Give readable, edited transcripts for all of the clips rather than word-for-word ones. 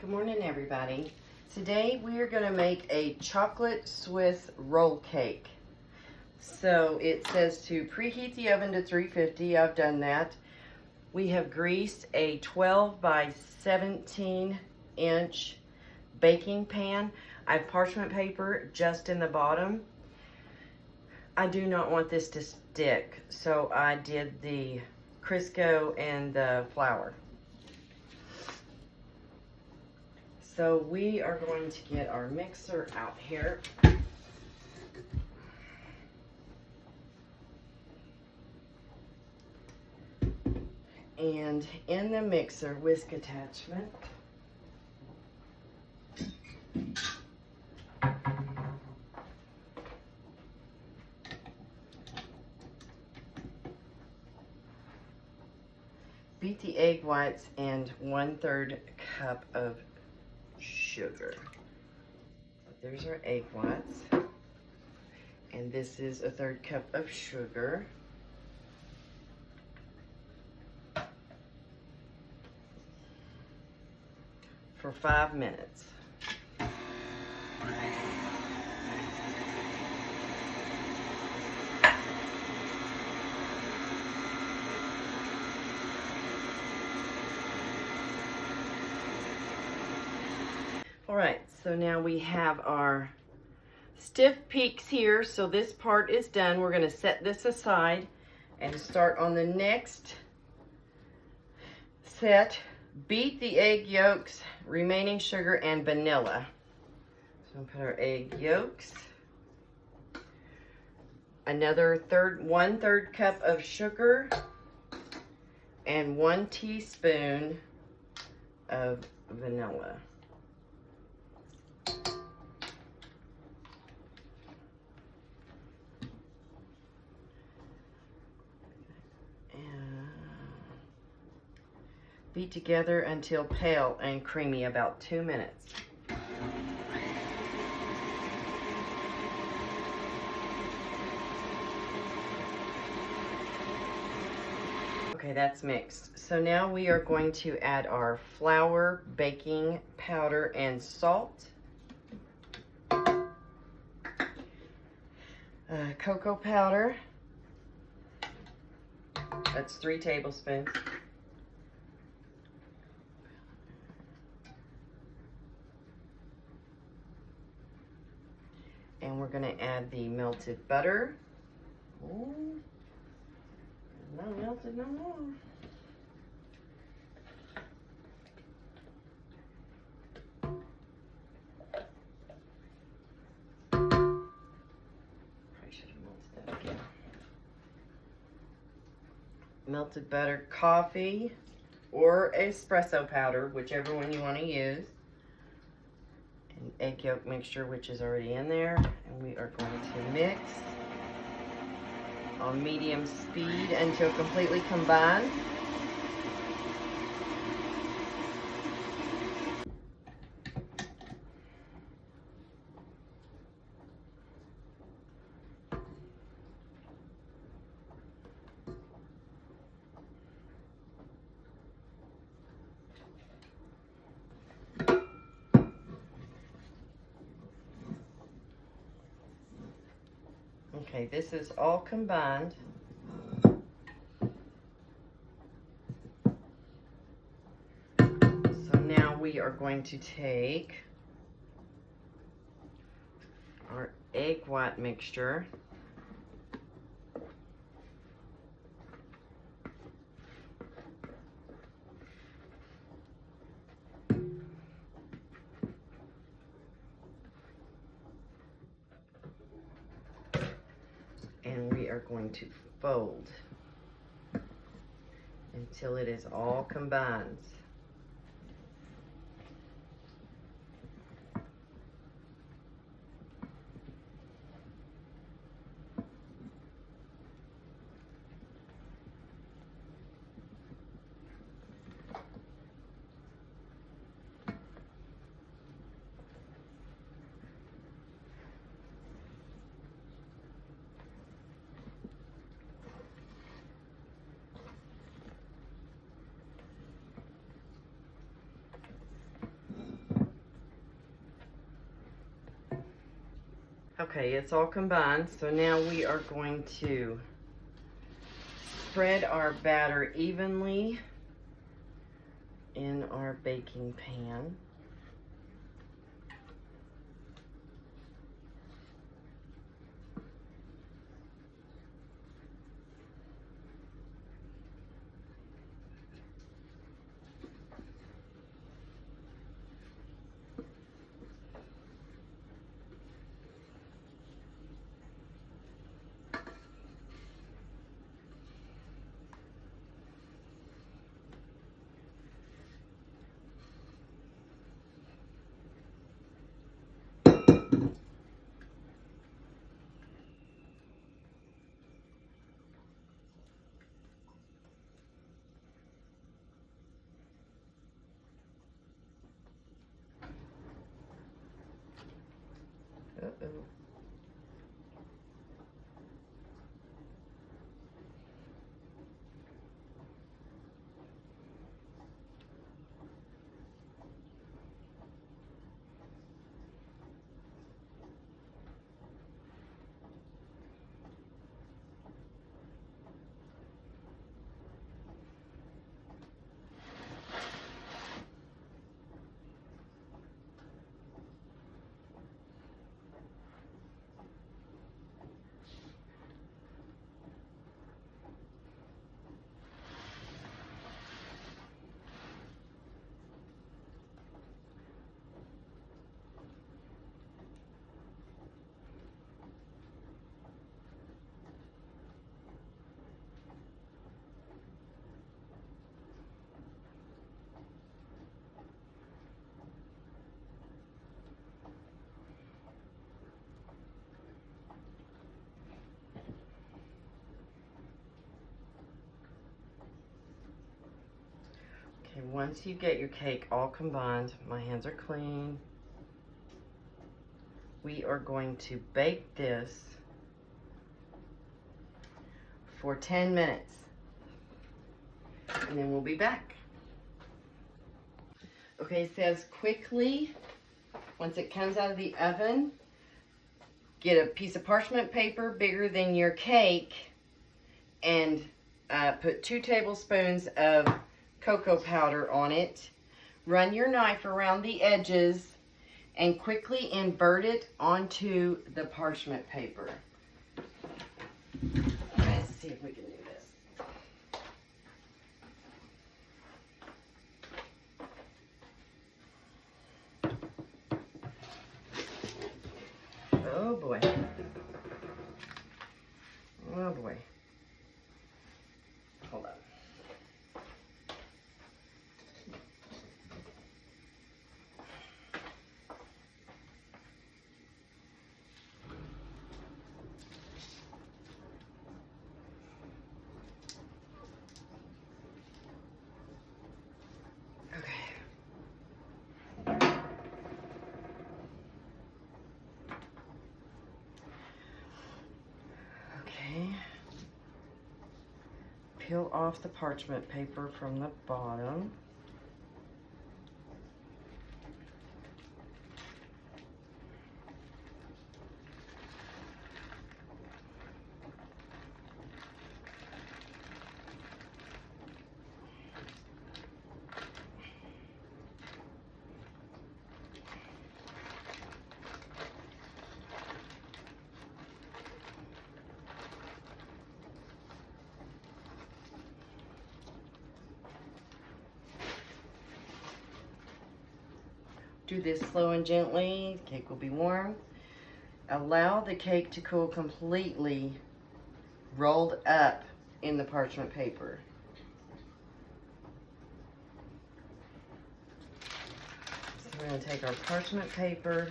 Good morning, everybody. Today we are going to make a chocolate Swiss roll cake. So it says to preheat the oven to 350. I've done that. We have greased a 12 by 17 inch baking pan. I have parchment paper just in the bottom. I do not want this to stick, so I did the Crisco and the flour. So we are going to get our mixer out here. And in the mixer, whisk attachment. Beat the egg whites and 1/3 cup of sugar. There's our egg whites. And this is 1/3 cup of sugar. For 5 minutes. All right, so now we have our stiff peaks here. So this part is done. We're going to set this aside and start on the next set. Beat the egg yolks, remaining sugar, and vanilla. So we'll put our egg yolks. Another 1/3 cup of sugar and 1 teaspoon of vanilla. Beat together until pale and creamy, about 2 minutes. Okay, that's mixed. So now we are going to add our flour, baking powder, and salt. Cocoa powder. That's 3 tablespoons. And we're going to add the melted butter. Ooh, not melted no more. Probably should have melted that again. Melted butter, coffee, or espresso powder, whichever one you want to use. Egg yolk mixture, which is already in there, and we are going to mix on medium speed until completely combined. Okay, this is all combined. So now we are going to take our egg white mixture. And we are going to fold until it is all combined. Okay, it's all combined, so now we are going to spread our batter evenly in our baking pan. Uh-oh. Okay, once you get your cake all combined, my hands are clean. We are going to bake this for 10 minutes. And then we'll be back. Okay, it says quickly, once it comes out of the oven, get a piece of parchment paper bigger than your cake and put 2 tablespoons of cocoa powder on it. Run your knife around the edges and quickly invert it onto the parchment paper. Let's see if we can do this. Oh boy. Oh boy. Hold on. Peel off the parchment paper from the bottom. Do this slow and gently. The cake will be warm. Allow the cake to cool completely rolled up in the parchment paper. So we're going to take our parchment paper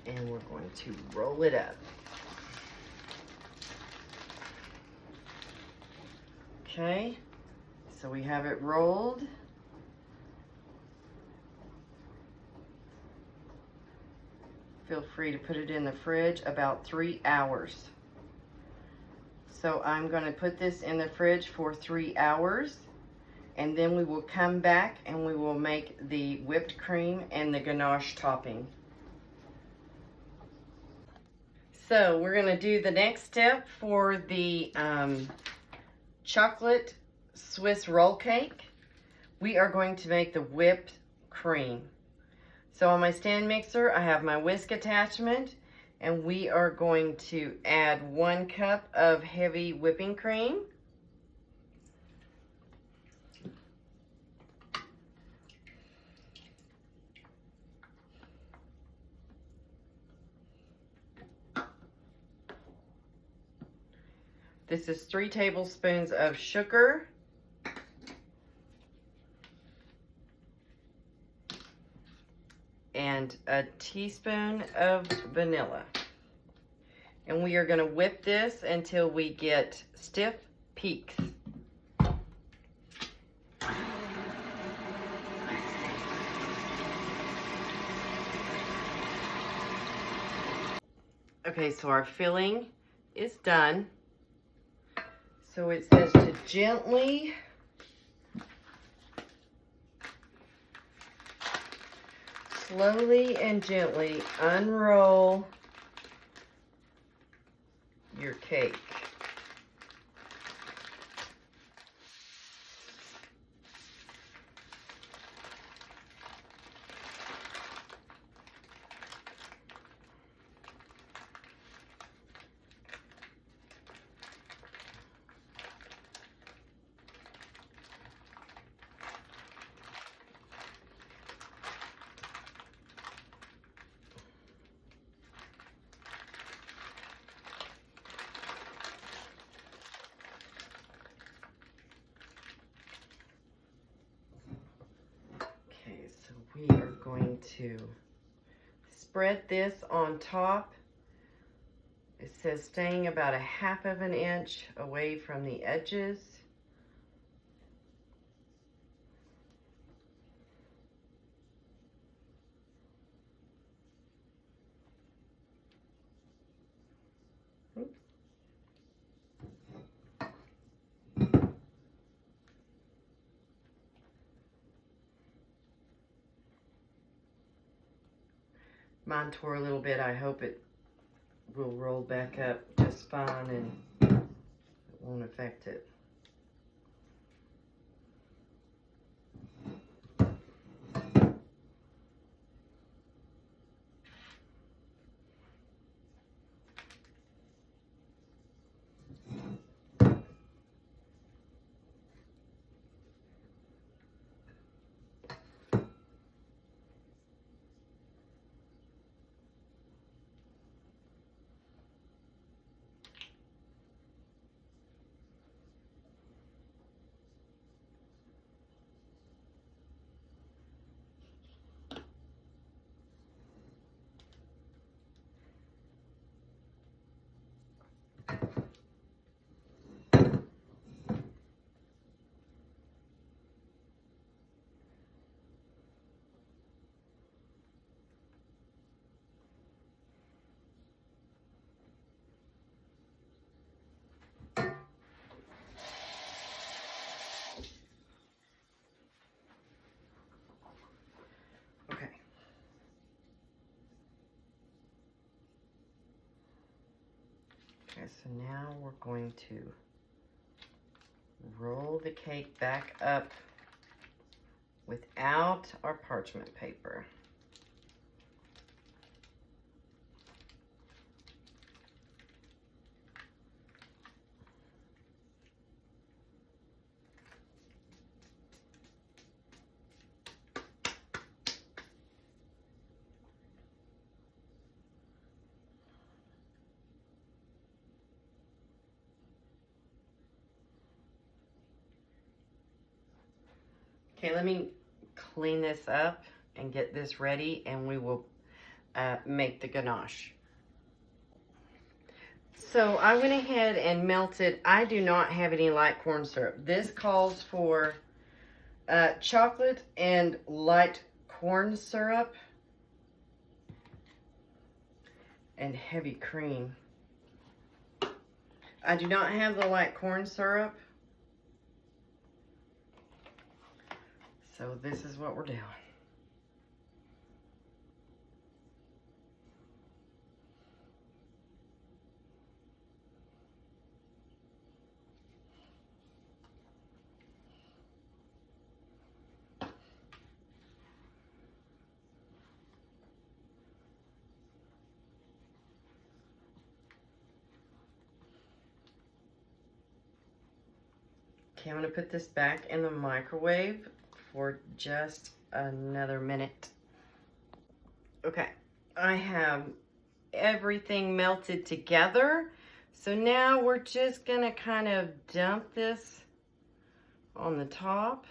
and we're going to roll it up. Okay, so we have it rolled. Feel free to put it in the fridge about 3 hours. So I'm going to put this in the fridge for 3 hours and then we will come back and we will make the whipped cream and the ganache topping. So we're gonna do the next step for the chocolate Swiss roll cake. We are going to make the whipped cream. So on my stand mixer, I have my whisk attachment, and we are going to add 1 cup of heavy whipping cream. This is 3 tablespoons of sugar. And a teaspoon of vanilla. And we are going to whip this until we get stiff peaks. Okay, so our filling is done. So it says to gently slowly and gently unroll your cake. We are going to spread this on top. It says staying about 1/2 inch away from the edges. Oops. Mine tore a little bit. I hope it will roll back up just fine and it won't affect it. Okay, so now we're going to roll the cake back up without our parchment paper. Okay, let me clean this up and get this ready, and we will make the ganache. So I went ahead and melted. I do not have any light corn syrup. This calls for chocolate and light corn syrup and heavy cream. I do not have the light corn syrup. So this is what we're doing. Okay, I'm gonna put this back in the microwave for just another minute. Okay, I have everything melted together. So now we're just gonna kind of dump this on the top.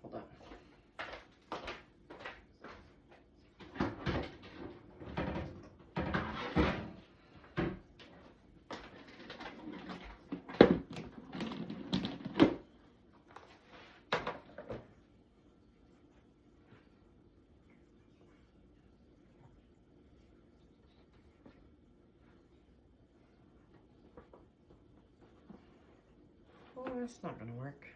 Hold on. Oh, that's not gonna work.